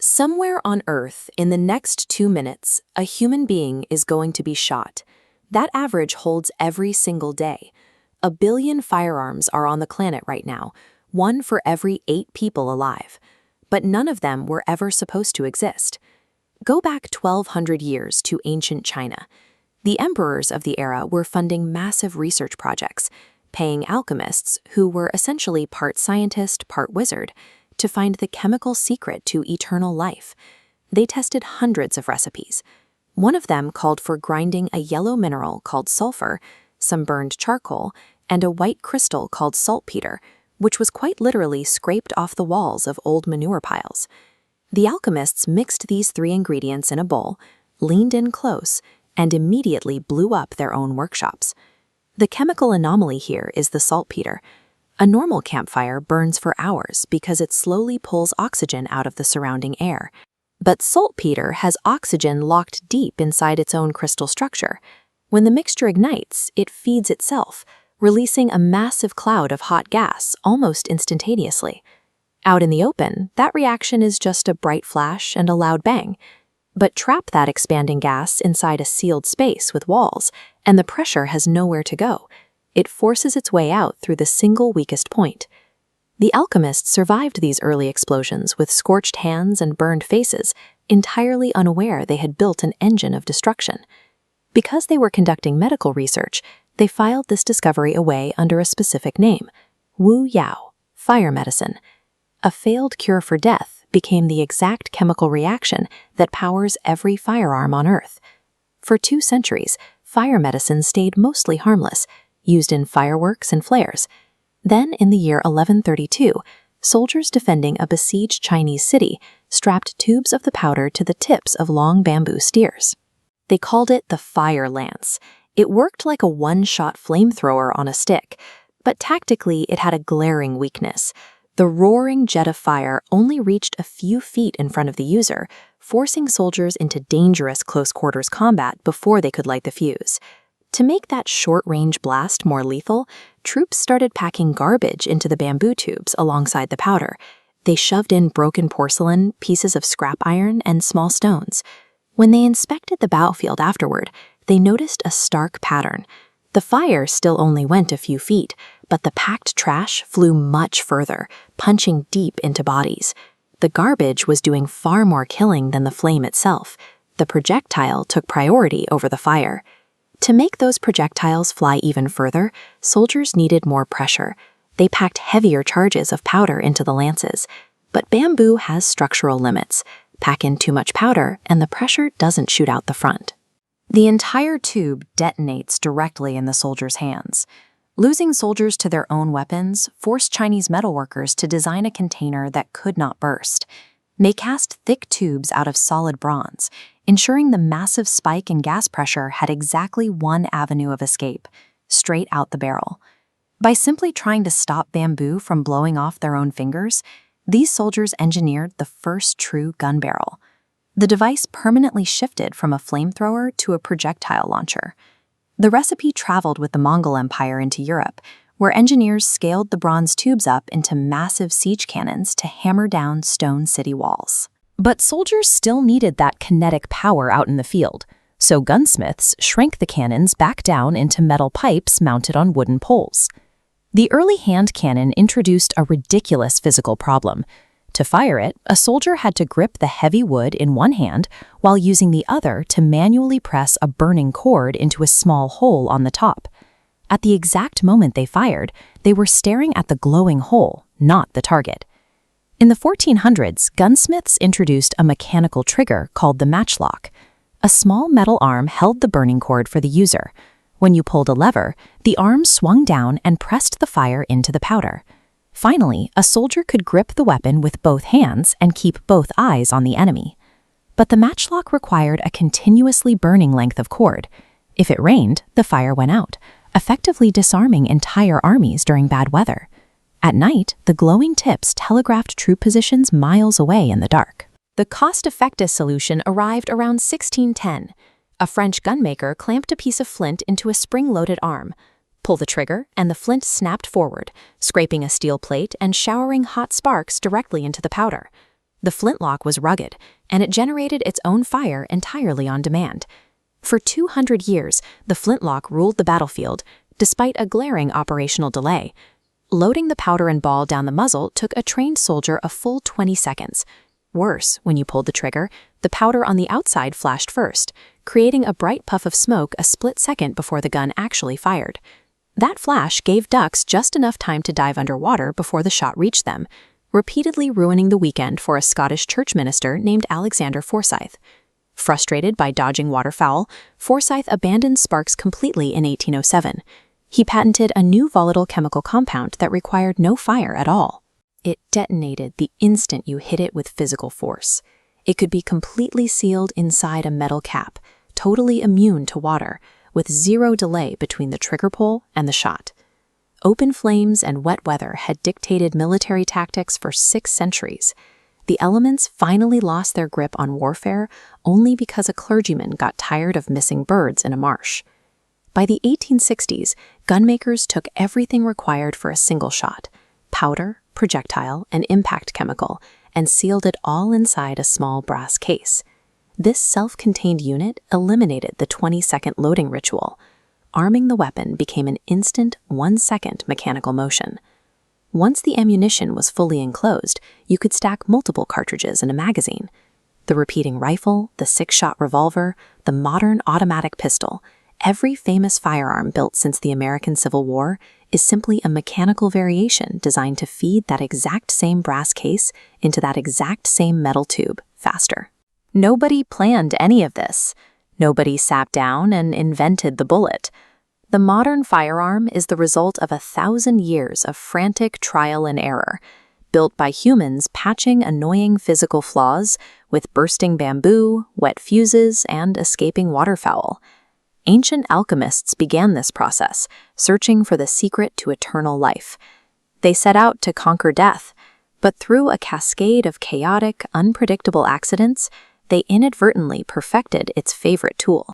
Somewhere on Earth, in the next 2 minutes, a human being is going to be shot. That average holds every single day. 1 billion firearms are on the planet right now, 1 for every 8 people alive. But none of them were ever supposed to exist. Go back 1,200 years to ancient China. The emperors of the era were funding massive research projects, paying alchemists, who were essentially part scientist, part wizard, to find the chemical secret to eternal life. They tested hundreds of recipes. One of them called for grinding a yellow mineral called sulfur, some burned charcoal, and a white crystal called saltpeter, which was quite literally scraped off the walls of old manure piles. The alchemists mixed these 3 ingredients in a bowl, leaned in close, and immediately blew up their own workshops. The chemical anomaly here is the saltpeter. A normal campfire burns for hours because it slowly pulls oxygen out of the surrounding air. But saltpeter has oxygen locked deep inside its own crystal structure. When the mixture ignites, it feeds itself, releasing a massive cloud of hot gas almost instantaneously. Out in the open, that reaction is just a bright flash and a loud bang. But trap that expanding gas inside a sealed space with walls, and the pressure has nowhere to go. It forces its way out through the single weakest point. The alchemists survived these early explosions with scorched hands and burned faces, entirely unaware they had built an engine of destruction. Because they were conducting medical research, they filed this discovery away under a specific name, Wu Yao, fire medicine. A failed cure for death became the exact chemical reaction that powers every firearm on Earth. For 2 centuries, fire medicine stayed mostly harmless, used in fireworks and flares. Then, in the year 1132, soldiers defending a besieged Chinese city strapped tubes of the powder to the tips of long bamboo steers. They called it the fire lance. It worked like a one-shot flamethrower on a stick, but tactically it had a glaring weakness. The roaring jet of fire only reached a few feet in front of the user, forcing soldiers into dangerous close-quarters combat before they could light the fuse. To make that short-range blast more lethal, troops started packing garbage into the bamboo tubes alongside the powder. They shoved in broken porcelain, pieces of scrap iron, and small stones. When they inspected the battlefield afterward, they noticed a stark pattern. The fire still only went a few feet, but the packed trash flew much further, punching deep into bodies. The garbage was doing far more killing than the flame itself. The projectile took priority over the fire. To make those projectiles fly even further, soldiers needed more pressure. They packed heavier charges of powder into the lances. But bamboo has structural limits. Pack in too much powder, and the pressure doesn't shoot out the front. The entire tube detonates directly in the soldiers' hands. Losing soldiers to their own weapons forced Chinese metalworkers to design a container that could not burst. They cast thick tubes out of solid bronze, ensuring the massive spike in gas pressure had exactly one avenue of escape, straight out the barrel. By simply trying to stop bamboo from blowing off their own fingers, these soldiers engineered the first true gun barrel. The device permanently shifted from a flamethrower to a projectile launcher. The recipe traveled with the Mongol Empire into Europe, where engineers scaled the bronze tubes up into massive siege cannons to hammer down stone city walls. But soldiers still needed that kinetic power out in the field, so gunsmiths shrank the cannons back down into metal pipes mounted on wooden poles. The early hand cannon introduced a ridiculous physical problem. To fire it, a soldier had to grip the heavy wood in one hand while using the other to manually press a burning cord into a small hole on the top. At the exact moment they fired, they were staring at the glowing hole, not the target. In the 1400s, gunsmiths introduced a mechanical trigger called the matchlock. A small metal arm held the burning cord for the user. When you pulled a lever, the arm swung down and pressed the fire into the powder. Finally, a soldier could grip the weapon with both hands and keep both eyes on the enemy. But the matchlock required a continuously burning length of cord. If it rained, the fire went out, effectively disarming entire armies during bad weather. At night, the glowing tips telegraphed troop positions miles away in the dark. The cost-effective solution arrived around 1610. A French gunmaker clamped a piece of flint into a spring-loaded arm. Pull the trigger, and the flint snapped forward, scraping a steel plate and showering hot sparks directly into the powder. The flintlock was rugged, and it generated its own fire entirely on demand. For 200 years, the flintlock ruled the battlefield, despite a glaring operational delay. Loading the powder and ball down the muzzle took a trained soldier a full 20 seconds. Worse, when you pulled the trigger, the powder on the outside flashed first, creating a bright puff of smoke a split second before the gun actually fired. That flash gave ducks just enough time to dive underwater before the shot reached them, repeatedly ruining the weekend for a Scottish church minister named Alexander Forsyth. Frustrated by dodging waterfowl, Forsyth abandoned sparks completely in 1807. He patented a new volatile chemical compound that required no fire at all. It detonated the instant you hit it with physical force. It could be completely sealed inside a metal cap, totally immune to water, with zero delay between the trigger pull and the shot. Open flames and wet weather had dictated military tactics for 6 centuries. The elements finally lost their grip on warfare only because a clergyman got tired of missing birds in a marsh. By the 1860s, gunmakers took everything required for a single shot: powder, projectile, and impact chemical, and sealed it all inside a small brass case. This self-contained unit eliminated the 20-second loading ritual. Arming the weapon became an instant 1-second mechanical motion. Once the ammunition was fully enclosed, you could stack multiple cartridges in a magazine. The repeating rifle, the 6-shot revolver, the modern automatic pistol, every famous firearm built since the American Civil War is simply a mechanical variation designed to feed that exact same brass case into that exact same metal tube faster. Nobody planned any of this. Nobody sat down and invented the bullet. The modern firearm is the result of 1,000 years of frantic trial and error, built by humans patching annoying physical flaws with bursting bamboo, wet fuses, and escaping waterfowl. Ancient alchemists began this process, searching for the secret to eternal life. They set out to conquer death, but through a cascade of chaotic, unpredictable accidents, they inadvertently perfected its favorite tool.